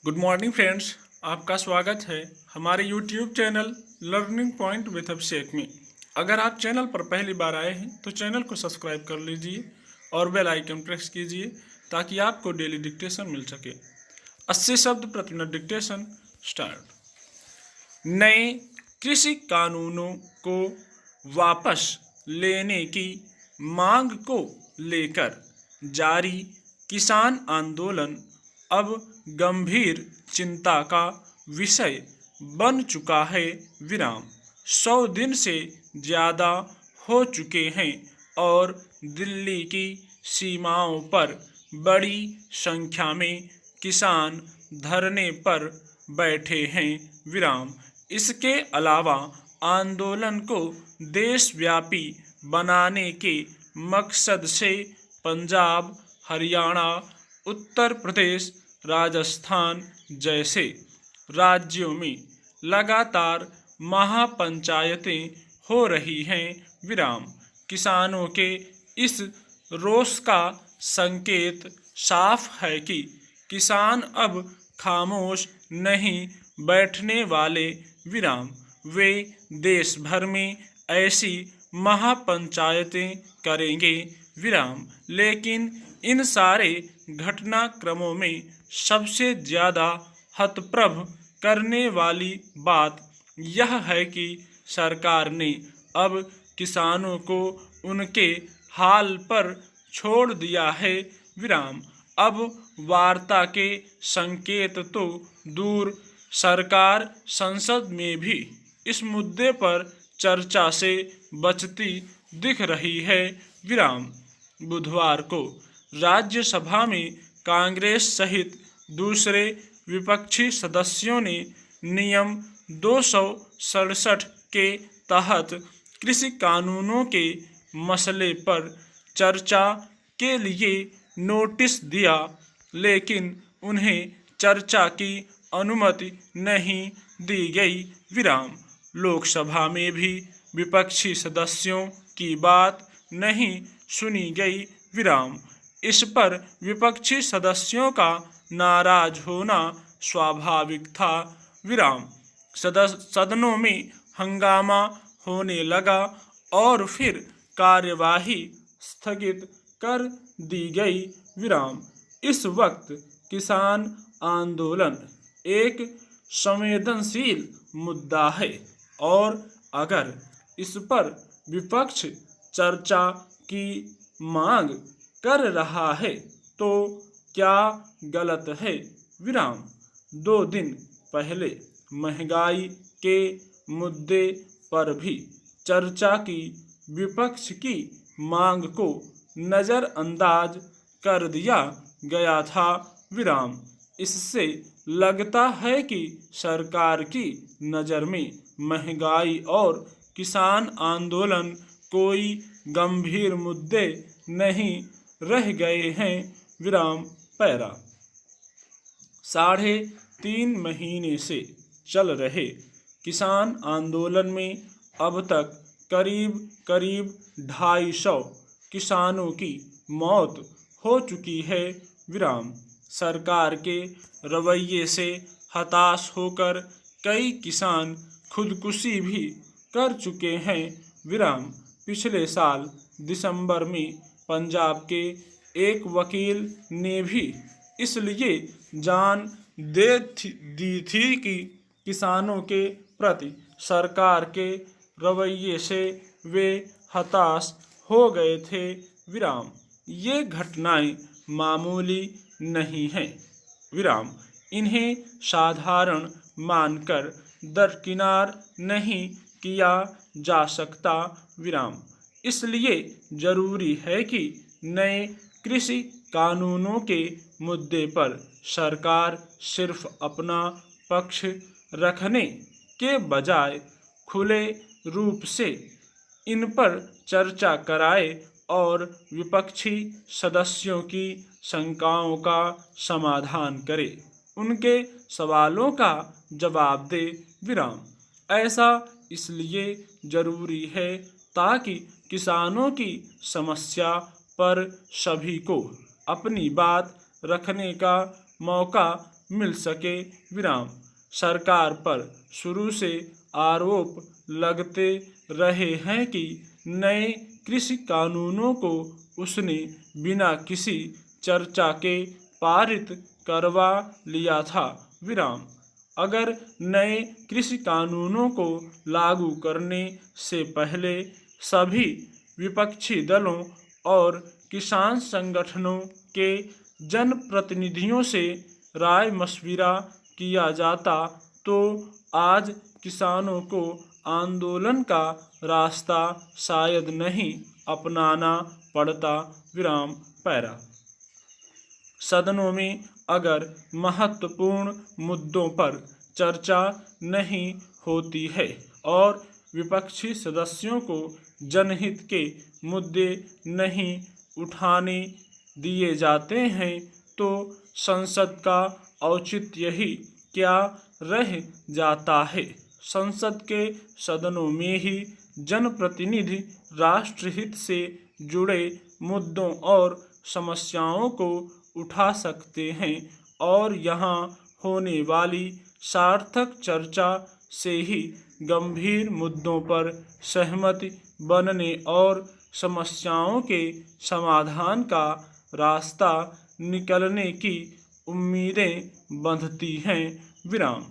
Good morning friends, आपका स्वागत है हमारे YouTube channel learning point with Abhishek में। अगर आप चैनल पर पहली बार आए हैं तो चैनल को सब्सक्राइब कर लीजिए और बेल आइकन प्रेस कीजिए ताकि आपको डेली डिक्टेशन मिल सके। 80 शब्द प्रति मिनट डिक्टेशन स्टार्ट। नए कृषि कानूनों को वापस लेने की मांग को लेकर जारी किसान आंदोलन अब गंभीर चिंता का विषय बन चुका है। 100 दिन से ज़्यादा हो चुके हैं और दिल्ली की सीमाओं पर बड़ी संख्या में किसान धरने पर बैठे हैं। इसके अलावा आंदोलन को देशव्यापी बनाने के मकसद से पंजाब, हरियाणा, उत्तर प्रदेश, राजस्थान जैसे राज्यों में लगातार महापंचायतें हो रही हैं। किसानों के इस रोष का संकेत साफ है कि किसान अब खामोश नहीं बैठने वाले। वे देश भर में ऐसी महापंचायतें करेंगे। लेकिन इन सारे घटनाक्रमों में सबसे ज़्यादा हतप्रभ करने वाली बात यह है कि सरकार ने अब किसानों को उनके हाल पर छोड़ दिया है। अब वार्ता के संकेत तो दूर, सरकार संसद में भी इस मुद्दे पर चर्चा से बचती दिख रही है। बुधवार को राज्यसभा में कांग्रेस सहित दूसरे विपक्षी सदस्यों ने नियम 267 के तहत कृषि कानूनों के मसले पर चर्चा के लिए नोटिस दिया, लेकिन उन्हें चर्चा की अनुमति नहीं दी गई। लोकसभा में भी विपक्षी सदस्यों की बात नहीं सुनी गई। इस पर विपक्षी सदस्यों का नाराज होना स्वाभाविक था। सदनों में हंगामा होने लगा और फिर कार्यवाही स्थगित कर दी गई। इस वक्त किसान आंदोलन एक संवेदनशील मुद्दा है और अगर इस पर विपक्ष चर्चा की मांग कर रहा है तो क्या गलत है। 2 दिन पहले महंगाई के मुद्दे पर भी चर्चा की विपक्ष की मांग को नज़रअंदाज कर दिया गया था। इससे लगता है कि सरकार की नज़र में महंगाई और किसान आंदोलन कोई गंभीर मुद्दे नहीं रह गए हैं। 3.5 महीने से चल रहे किसान आंदोलन में अब तक करीब 250 किसानों की मौत हो चुकी है। सरकार के रवैये से हताश होकर कई किसान खुदकुशी भी कर चुके हैं। पिछले साल दिसंबर में पंजाब के एक वकील ने भी इसलिए जान दे दी थी कि किसानों के प्रति सरकार के रवैये से वे हताश हो गए थे। ये घटनाएं मामूली नहीं हैं। इन्हें साधारण मानकर दरकिनार नहीं किया जा सकता। इसलिए जरूरी है कि नए कृषि कानूनों के मुद्दे पर सरकार सिर्फ अपना पक्ष रखने के बजाय खुले रूप से इन पर चर्चा कराए और विपक्षी सदस्यों की शंकाओं का समाधान करे, उनके सवालों का जवाब दे। ऐसा इसलिए जरूरी है ताकि किसानों की समस्या पर सभी को अपनी बात रखने का मौका मिल सके। विराम। सरकार पर शुरू से आरोप लगते रहे हैं कि नए कृषि कानूनों को उसने बिना किसी चर्चा के पारित करवा लिया था। विराम। अगर नए कृषि कानूनों को लागू करने से पहले सभी विपक्षी दलों और किसान संगठनों के जनप्रतिनिधियों से राय मशविरा किया जाता तो आज किसानों को आंदोलन का रास्ता शायद नहीं अपनाना पड़ता। विराम। पैरा। सदनों में अगर महत्वपूर्ण मुद्दों पर चर्चा नहीं होती है और विपक्षी सदस्यों को जनहित के मुद्दे नहीं उठाने दिए जाते हैं तो संसद का औचित्य ही क्या रह जाता है। संसद के सदनों में ही जनप्रतिनिधि राष्ट्रहित से जुड़े मुद्दों और समस्याओं को उठा सकते हैं और यहाँ होने वाली सार्थक चर्चा से ही गंभीर मुद्दों पर सहमति बनने और समस्याओं के समाधान का रास्ता निकलने की उम्मीदें बंधती हैं। विराम।